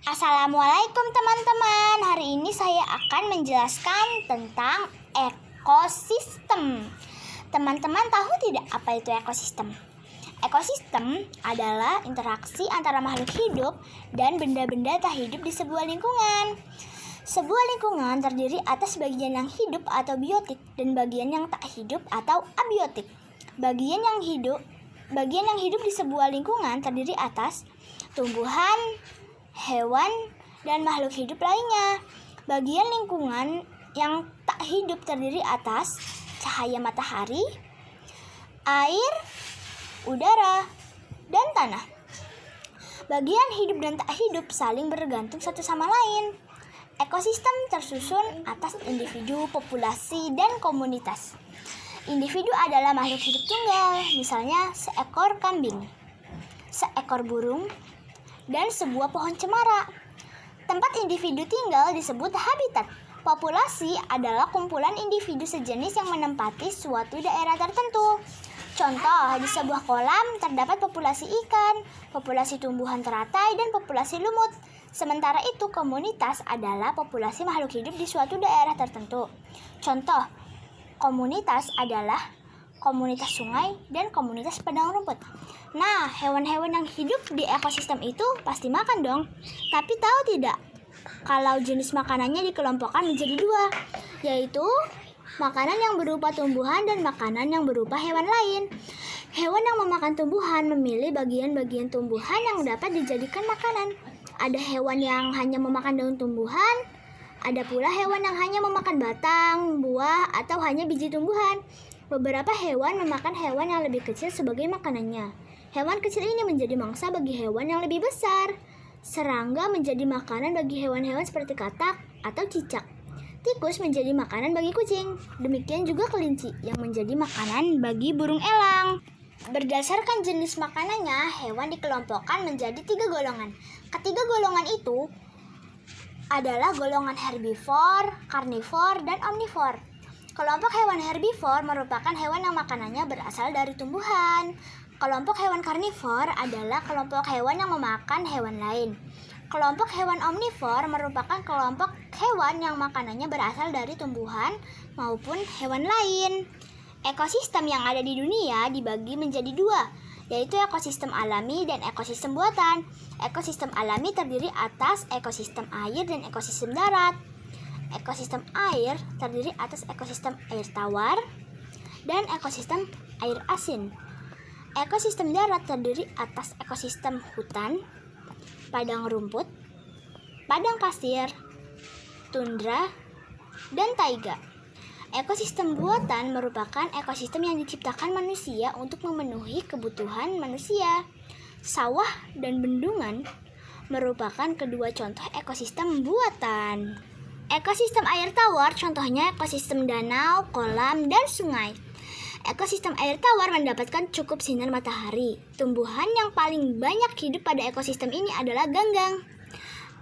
Assalamualaikum teman-teman. Hari ini saya akan menjelaskan tentang ekosistem. Teman-teman tahu tidak apa itu ekosistem? Ekosistem adalah interaksi antara makhluk hidup dan benda-benda tak hidup di sebuah lingkungan. Sebuah lingkungan terdiri atas bagian yang hidup atau biotik dan bagian yang tak hidup atau abiotik. Bagian yang hidup di sebuah lingkungan terdiri atas tumbuhan, hewan, dan makhluk hidup lainnya. Bagian lingkungan yang tak hidup terdiri atas cahaya matahari, air, udara, dan tanah. Bagian hidup dan tak hidup saling bergantung satu sama lain. Ekosistem tersusun atas individu, populasi, dan komunitas. Individu adalah makhluk hidup tunggal, misalnya seekor kambing, seekor burung, dan sebuah pohon cemara. Tempat individu tinggal disebut habitat. Populasi adalah kumpulan individu sejenis yang menempati suatu daerah tertentu. Contoh, di sebuah kolam terdapat populasi ikan, populasi tumbuhan teratai, dan populasi lumut. Sementara itu, komunitas adalah populasi makhluk hidup di suatu daerah tertentu. Contoh, komunitas adalah komunitas sungai dan komunitas padang rumput. Nah, hewan-hewan yang hidup di ekosistem itu pasti makan dong. Tapi tahu tidak, kalau jenis makanannya dikelompokkan menjadi dua, yaitu makanan yang berupa tumbuhan dan makanan yang berupa hewan lain. Hewan yang memakan tumbuhan memilih bagian-bagian tumbuhan yang dapat dijadikan makanan. Ada hewan yang hanya memakan daun tumbuhan, ada pula hewan yang hanya memakan batang, buah, atau hanya biji tumbuhan. Beberapa hewan memakan hewan yang lebih kecil sebagai makanannya. Hewan kecil ini menjadi mangsa bagi hewan yang lebih besar. Serangga menjadi makanan bagi hewan-hewan seperti katak atau cicak. Tikus menjadi makanan bagi kucing. Demikian juga kelinci yang menjadi makanan bagi burung elang. Berdasarkan jenis makanannya, hewan dikelompokkan menjadi 3 golongan. Ketiga golongan itu adalah golongan herbivor, karnivor, dan omnivor. Kelompok hewan herbivor merupakan hewan yang makanannya berasal dari tumbuhan. Kelompok hewan karnivor adalah kelompok hewan yang memakan hewan lain. Kelompok hewan omnivor merupakan kelompok hewan yang makanannya berasal dari tumbuhan maupun hewan lain. Ekosistem yang ada di dunia dibagi menjadi dua, yaitu ekosistem alami dan ekosistem buatan. Ekosistem alami terdiri atas ekosistem air dan ekosistem darat. Ekosistem air terdiri atas ekosistem air tawar dan ekosistem air asin. Ekosistem darat terdiri atas ekosistem hutan, padang rumput, padang pasir, tundra, dan taiga. Ekosistem buatan merupakan ekosistem yang diciptakan manusia untuk memenuhi kebutuhan manusia. Sawah dan bendungan merupakan kedua contoh ekosistem buatan. Ekosistem air tawar contohnya ekosistem danau, kolam, dan sungai. Ekosistem air tawar mendapatkan cukup sinar matahari. Tumbuhan yang paling banyak hidup pada ekosistem ini adalah ganggang.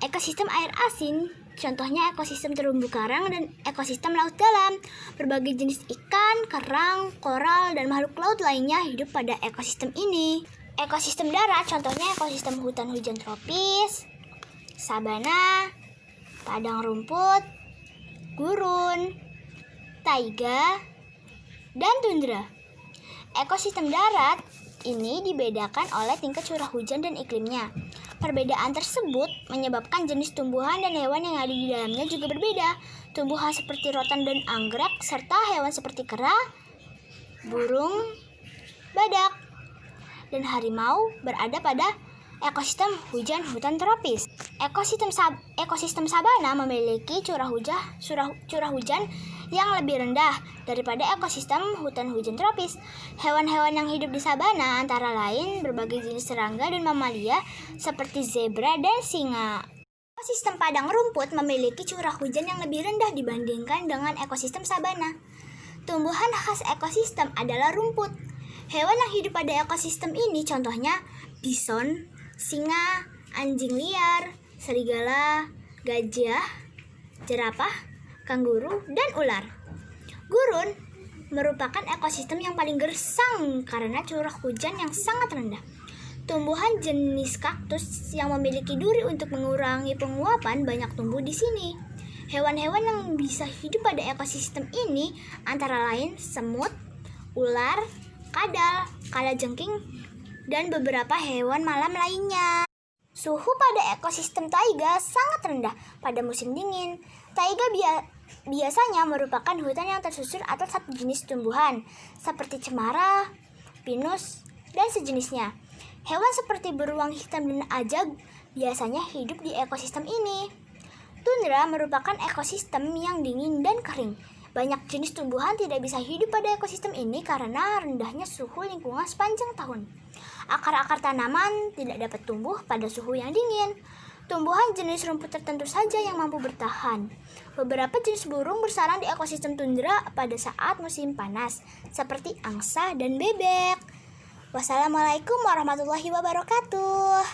Ekosistem air asin contohnya ekosistem terumbu karang dan ekosistem laut dalam. Berbagai jenis ikan, kerang, koral, dan makhluk laut lainnya hidup pada ekosistem ini. Ekosistem darat contohnya ekosistem hutan hujan tropis, sabana, padang rumput, gurun, taiga, dan tundra. Ekosistem darat ini dibedakan oleh tingkat curah hujan dan iklimnya. Perbedaan tersebut menyebabkan jenis tumbuhan dan hewan yang ada di dalamnya juga berbeda. Tumbuhan seperti rotan dan anggrek, serta hewan seperti kera, burung, badak, dan harimau berada pada ekosistem hujan hutan tropis. Ekosistem sabana memiliki curah hujan yang lebih rendah daripada ekosistem hutan hujan tropis. Hewan-hewan yang hidup di sabana antara lain berbagai jenis serangga dan mamalia seperti zebra dan singa. Ekosistem padang rumput memiliki curah hujan yang lebih rendah dibandingkan dengan ekosistem sabana. Tumbuhan khas ekosistem adalah rumput. Hewan yang hidup pada ekosistem ini contohnya bison, singa, anjing liar, serigala, gajah, jerapah, kanguru, dan ular. Gurun merupakan ekosistem yang paling gersang karena curah hujan yang sangat rendah. Tumbuhan jenis kaktus yang memiliki duri untuk mengurangi penguapan banyak tumbuh di sini. Hewan-hewan yang bisa hidup pada ekosistem ini antara lain semut, ular, kadal, kalajengking, dan beberapa hewan malam lainnya. Suhu pada ekosistem taiga sangat rendah pada musim dingin. Taiga biasanya merupakan hutan yang tersusun atas satu jenis tumbuhan, seperti cemara, pinus, dan sejenisnya. Hewan seperti beruang hitam dan ajag biasanya hidup di ekosistem ini. Tundra merupakan ekosistem yang dingin dan kering. Banyak jenis tumbuhan tidak bisa hidup pada ekosistem ini karena rendahnya suhu lingkungan sepanjang tahun. Akar-akar tanaman tidak dapat tumbuh pada suhu yang dingin. Tumbuhan jenis rumput tertentu saja yang mampu bertahan. Beberapa jenis burung bersarang di ekosistem tundra pada saat musim panas, seperti angsa dan bebek. Wassalamualaikum warahmatullahi wabarakatuh.